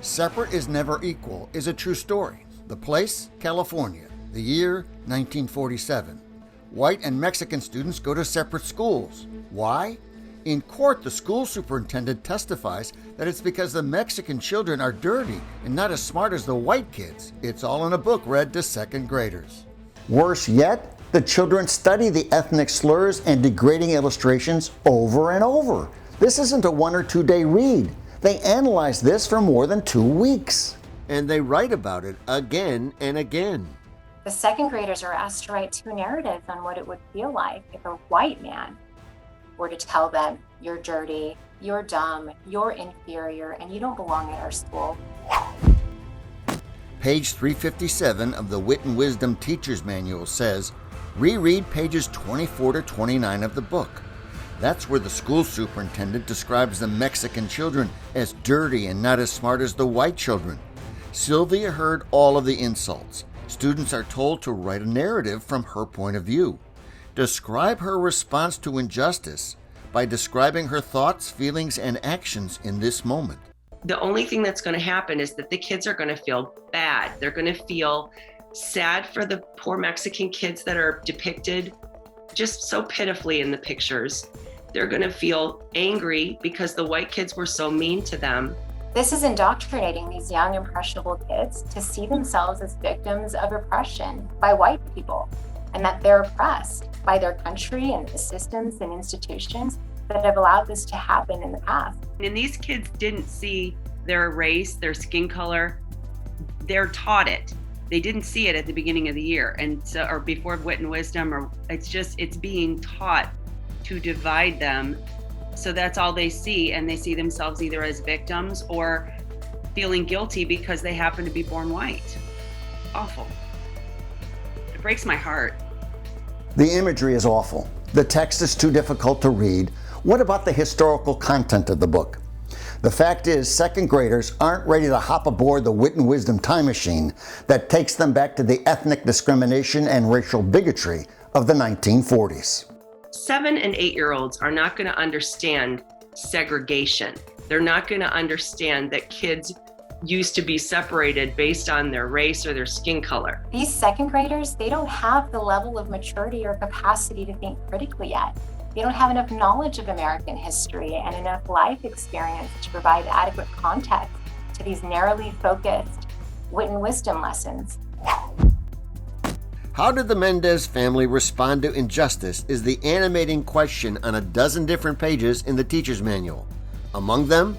Separate is Never Equal is a true story. The place, California. The year, 1947. White and Mexican students go to separate schools. Why? In court, the school superintendent testifies that it's because the Mexican children are dirty and not as smart as the white kids. It's all in a book read to second graders. Worse yet, the children study the ethnic slurs and degrading illustrations over and over. This isn't a 1 or 2 day read. They analyze this for more than 2 weeks. And they write about it again and again. The second graders are asked to write 2 narratives on what it would feel like if a white man were to tell them, "You're dirty, you're dumb, you're inferior, and you don't belong at our school." Page 357 of the Wit and Wisdom Teacher's Manual says, reread pages 24 to 29 of the book. That's where the school superintendent describes the Mexican children as dirty and not as smart as the white children. Sylvia heard all of the insults. Students are told to write a narrative from her point of view. Describe her response to injustice by describing her thoughts, feelings, and actions in this moment. The only thing that's going to happen is that the kids are going to feel bad. They're going to feel sad for the poor Mexican kids that are depicted just so pitifully in the pictures. They're going to feel angry because the white kids were so mean to them. This is indoctrinating these young, impressionable kids to see themselves as victims of oppression by white people, and that they're oppressed by their country and the systems and institutions that have allowed this to happen in the past. And these kids didn't see their race, their skin color. They're taught it. They didn't see it at the beginning of the year, and so, or before Wit and Wisdom, or it's being taught to divide them. So that's all they see, and they see themselves either as victims or feeling guilty because they happen to be born white. Awful. It breaks my heart. The imagery is awful. The text is too difficult to read. What about the historical content of the book? The fact is, second graders aren't ready to hop aboard the Wit and Wisdom time machine that takes them back to the ethnic discrimination and racial bigotry of the 1940s. 7 and 8-year-olds are not going to understand segregation. They're not going to understand that kids used to be separated based on their race or their skin color. These second graders, they don't have the level of maturity or capacity to think critically yet. They don't have enough knowledge of American history and enough life experience to provide adequate context to these narrowly focused wit and wisdom lessons. How did the Mendez family respond to injustice is the animating question on a dozen different pages in the teacher's manual. Among them,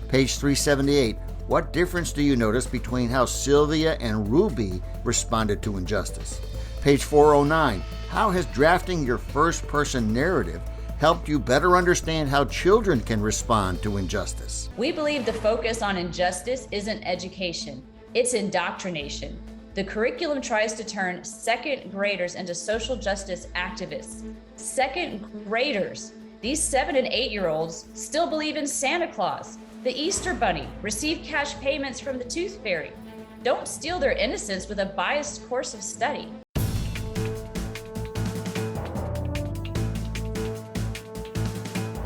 page 378, what difference do you notice between how Sylvia and Ruby responded to injustice? Page 409, how has drafting your first-person narrative helped you better understand how children can respond to injustice? We believe the focus on injustice isn't education, it's indoctrination. The curriculum tries to turn second graders into social justice activists. Second graders, these 7 and 8-year-olds still believe in Santa Claus, the Easter Bunny, receive cash payments from the Tooth Fairy. Don't steal their innocence with a biased course of study.